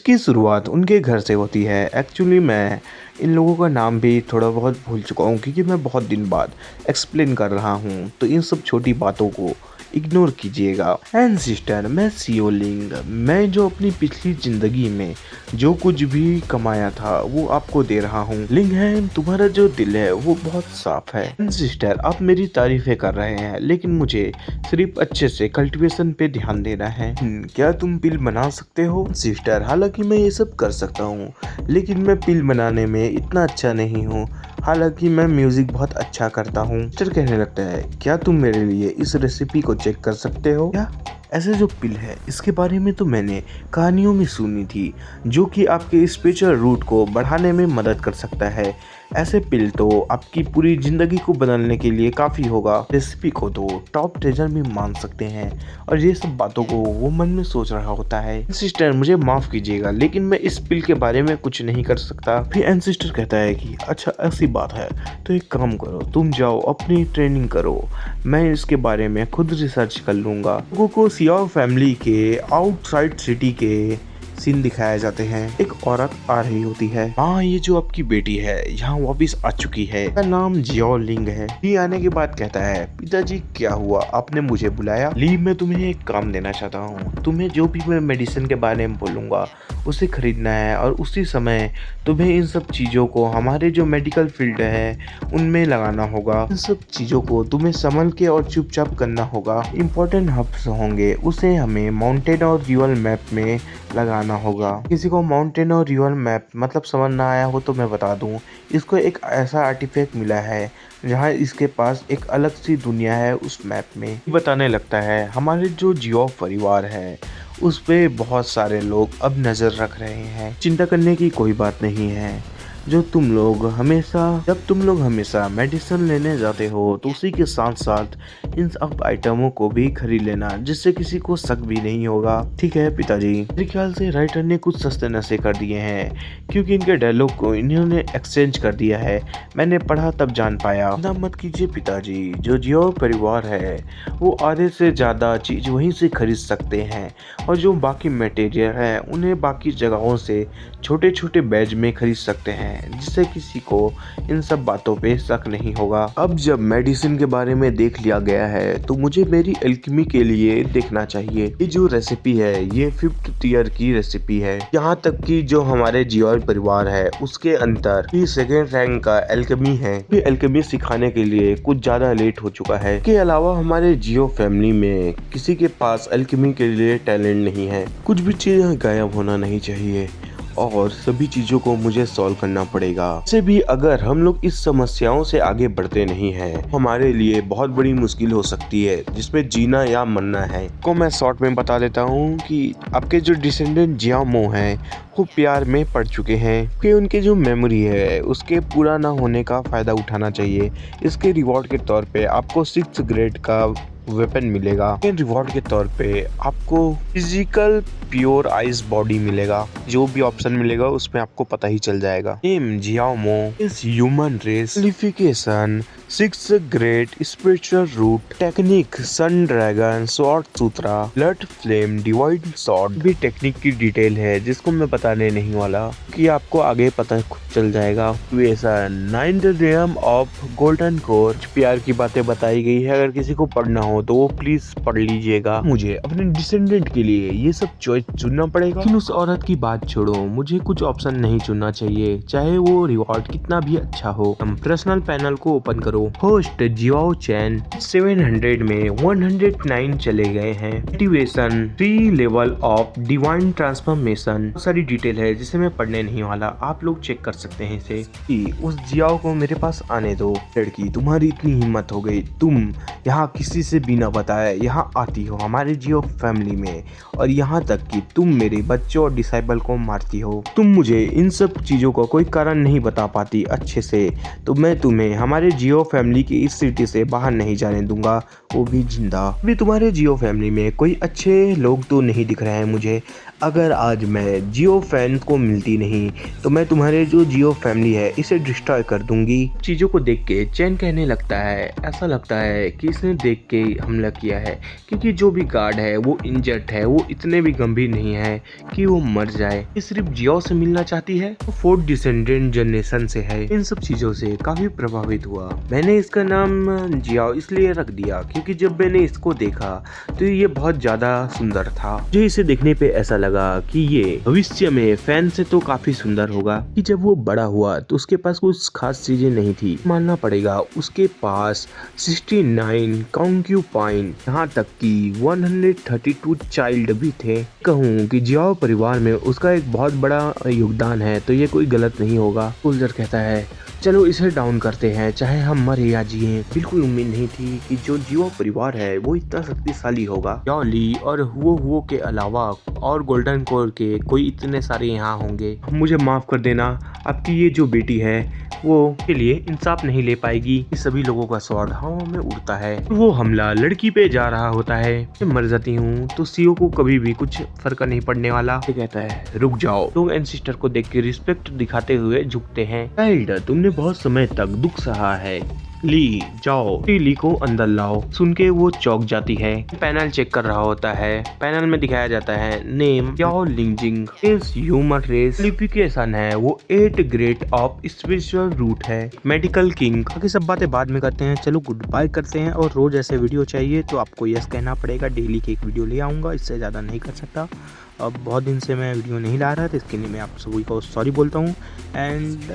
इसकी शुरुआत उनके घर से होती है। एक्चुअली मैं इन लोगों का नाम भी थोड़ा बहुत भूल चुका हूँ क्योंकि मैं बहुत दिन बाद एक्सप्लेन कर रहा हूँ, तो इन सब छोटी बातों को इग्नोर कीजिएगा। एंड सिस्टर, मैं सीओ लिंग, मैं जो अपनी पिछली ज़िंदगी में जो कुछ भी कमाया था वो आपको दे रहा हूँ। लिंग है, तुम्हारा जो दिल है वो बहुत साफ है। एंड सिस्टर, आप मेरी तारीफें कर रहे हैं लेकिन मुझे सिर्फ अच्छे से कल्टीवेशन पे ध्यान देना है। क्या तुम पिल बना सकते हो? सिस्टर, हालांकि मैं ये सब कर सकता हूँ लेकिन मैं पिल बनाने में इतना अच्छा नहीं हूँ। हालांकि मैं म्यूजिक बहुत अच्छा करता हूँ। सिस्टर कहने लगता है, क्या तुम मेरे लिए इस रेसिपी को चेक कर सकते हो? क्या ऐसे जो पिल है इसके बारे में तो मैंने कहानियों में सुनी थी, जो कि आपके स्पिरिचुअल रूट को बढ़ाने में मदद कर सकता है। ऐसे पिल तो आपकी पूरी ज़िंदगी को बदलने के लिए काफ़ी होगा। रेसिपी को तो टॉप ट्रेजर भी मान सकते हैं और ये सब बातों को वो मन में सोच रहा होता है। सिस्टर, मुझे माफ़ कीजिएगा लेकिन मैं इस पिल के बारे में कुछ नहीं कर सकता। फिर एनसिस्टर कहता है कि अच्छा ऐसी बात है तो एक काम करो, तुम जाओ अपनी ट्रेनिंग करो, मैं इसके बारे में खुद रिसर्च कर लूँगा। लोगों को सियाओ फैमिली के आउटसाइड सिटी के सीन दिखाए जाते हैं। एक औरत आ रही होती है। हाँ, ये जो आपकी बेटी है यहाँ वापस आ चुकी है, इसका नाम जियो लिंग है। ली आने के बाद कहता है, पिताजी क्या हुआ, आपने मुझे बुलाया? ली, मैं तुम्हें एक काम देना चाहता हूँ। तुम्हें जो भी मैं मेडिसिन के बारे में बोलूँगा उसे खरीदना है और उसी समय तुम्हें इन सब चीज़ों को हमारे जो मेडिकल फील्ड है उनमें लगाना होगा। इन सब चीज़ों को तुम्हें संभल के और चुपचाप करना होगा। इम्पोर्टेंट हब्स होंगे उसे हमें माउंटेन और रियल मैप में लगाना होगा। किसी को माउंटेन और रियल मैप मतलब समझ ना आया हो तो मैं बता दूं, इसको एक ऐसा आर्टिफैक्ट मिला है जहां इसके पास एक अलग सी दुनिया है उस मैप में। बताने लगता है हमारे जो जियो परिवार है उस पे बहुत सारे लोग अब नज़र रख रहे हैं। चिंता करने की कोई बात नहीं है। जब तुम लोग हमेशा मेडिसिन लेने जाते हो तो उसी के साथ साथ इन सब आइटमों को भी खरीद लेना, जिससे किसी को शक भी नहीं होगा। ठीक है पिताजी। मेरे ख्याल से राइटर ने कुछ सस्ते नशे कर दिए हैं क्योंकि इनके डायलॉग को इन्होंने एक्सचेंज कर दिया है। मैंने पढ़ा तब जान पाया। चिंता मत कीजिए पिताजी, जो जियो परिवार है वो आधे से ज़्यादा चीज़ वहीं से खरीद सकते हैं और जो बाकी मटेरियल है उन्हें बाकी जगहों से छोटे छोटे बैच में खरीद सकते हैं, जिससे किसी को इन सब बातों पे शक नहीं होगा। अब जब मेडिसिन के बारे में देख लिया गया है तो मुझे मेरी एल्केमी के लिए देखना चाहिए। ये जो रेसिपी है ये 5th टियर की रेसिपी है। यहाँ तक कि जो हमारे जियो परिवार है उसके अंदर भी 2nd रैंक का एल्केमी है। ये एल्केमी सिखाने के लिए कुछ ज्यादा लेट हो चुका है। इसके अलावा हमारे जियो फैमिली में किसी के पास एल्केमी के लिए टैलेंट नहीं है। कुछ भी चीज गायब होना नहीं चाहिए और सभी चीज़ों को मुझे सॉल्व करना पड़ेगा। वैसे भी अगर हम लोग इस समस्याओं से आगे बढ़ते नहीं हैं, हमारे लिए बहुत बड़ी मुश्किल हो सकती है जिसमें जीना या मरना है। को मैं शॉर्ट में बता देता हूँ कि आपके जो डिसेंडेंट जियामो हैं वो प्यार में पड़ चुके हैं कि उनके जो मेमोरी है उसके पूरा ना होने का फ़ायदा उठाना चाहिए। इसके रिवॉर्ड के तौर पे आपको 6th ग्रेड का वेपन मिलेगा। रिवॉर्ड के तौर पे आपको फिजिकल प्योर आइस बॉडी मिलेगा। जो भी ऑप्शन मिलेगा उसमें आपको पता ही चल जाएगा। Name Xiaomo is human race qualification 6th grade spiritual root technique sun dragon sword Sutra blood flame divide sword भी टेक्निक की डिटेल है जिसको मैं बताने नहीं वाला कि आपको आगे पता खुद चल जाएगा। वैसा 9th रियम ऑफ गोल्डन कोर प्यार की बातें बताई गई है। अगर किसी को पढ़ना हो तो वो प्लीज पढ़ लीजिएगा। मुझे अपने डिसेंडेंट के लिए ये सब चॉइस चुनना पड़ेगा। लेकिन उस औरत की बात छोड़ो, मुझे कुछ ऑप्शन नहीं चुनना चाहिए चाहे वो रिवॉर्ड कितना भी अच्छा हो। हम पर्सनल पैनल को ओपन करो। होस्ट जियाओ चैन 700 में 109 चले गए हैं। Motivation 3 level of divine transformation. सारी डिटेल है जिसे मैं पढ़ने नहीं वाला, आप लोग चेक कर सकते हैं इसे। कि उस जियाओ को मेरे पास आने दो। लड़की, तुम्हारी इतनी हिम्मत हो गई, तुम यहाँ किसी से बिना बताए यहाँ आती हो हमारे जियो फैमिली में, और यहाँ तक कि तुम मेरे बच्चों और डिसाइबल को मारती हो। तुम मुझे इन सब चीज़ों का कोई कारण नहीं बता पाती अच्छे से, तो मैं तुम्हें हमारे जियो फैमिली की इस सिटी से बाहर नहीं जाने दूंगा, वो भी जिंदा। भी तुम्हारे जियो फैमिली में कोई अच्छे लोग तो नहीं दिख रहे हैं मुझे। अगर आज मैं जियो फैन को मिलती नहीं तो मैं तुम्हारे जो जियो फैमिली है इसे डिस्ट्रॉय कर दूंगी। चीज़ों को देख के चैन कहने लगता है, ऐसा लगता है कि इसने देख के हमला किया है, क्योंकि जो भी गार्ड है वो इंजर्ड है, वो इतने भी गंभीर नहीं है कि वो मर जाए। ये सिर्फ जियो से मिलना चाहती है, वो फोर्थ डिसेंडेंट जनरेशन से है। इन सब चीज़ों से काफ़ी प्रभावित हुआ। मैंने इसका नाम जियो इसलिए रख दिया क्योंकि जब मैंने इसको देखा तो ये बहुत ज़्यादा सुंदर था। मुझे इसे देखने पे ऐसा लगा कि ये भविष्य में फैन से तो काफी सुंदर होगा, कि जब वो बड़ा हुआ तो उसके पास कुछ खास चीजें नहीं थी। मानना पड़ेगा उसके पास 69 कॉन्क्यूपाइन, यहाँ तक कि 132 चाइल्ड भी थे। कहूँ कि जियाओ परिवार में उसका एक बहुत बड़ा योगदान है तो ये कोई गलत नहीं होगा। सोल्जर कहता है चलो इसे डाउन करते हैं, चाहे हम मरे या जिए। बिल्कुल उम्मीद नहीं थी कि जो जियो परिवार है वो इतना शक्तिशाली होगा। याओ ली और हुओ के अलावा और गोल्डन कोर के कोई इतने सारे यहाँ होंगे। मुझे माफ कर देना, आपकी ये जो बेटी है वो के लिए इंसाफ नहीं ले पाएगी। सभी लोगों का स्वॉर्ड हवा में उड़ता है। वो हमला लड़की पे जा रहा होता है। मैं मर जाती हूँ तो सीओ को कभी भी कुछ फर्क नहीं पड़ने वाला। ये कहता है रुक जाओ। लोग एंसिस्टर को देख के रिस्पेक्ट दिखाते हुए झुकते हैं। चाइल्ड, तुमने बहुत समय तक दुख सहा है। ली जाओ, ली को अंदर लाओ। सुन के वो चौंक जाती है। पैनल चेक कर रहा होता है। पैनल में दिखाया जाता है नेम याओ लिंजिंग, ह्यूमन रेस क्वालिफिकेशन है वो 8 ग्रेड ऑफ स्पिरिचुअल रूट है, मेडिकल किंग। बाकी सब बातें बाद में करते हैं। चलो गुड बाय करते हैं। और रोज ऐसे वीडियो चाहिए तो आपको यस कहना पड़ेगा। डेली की एक वीडियो ले आऊंगा, इससे ज़्यादा नहीं कर सकता। अब बहुत दिन से मैं वीडियो नहीं ला रहा था, इसके लिए मैं आप सभी को सॉरी बोलता हूँ। एंड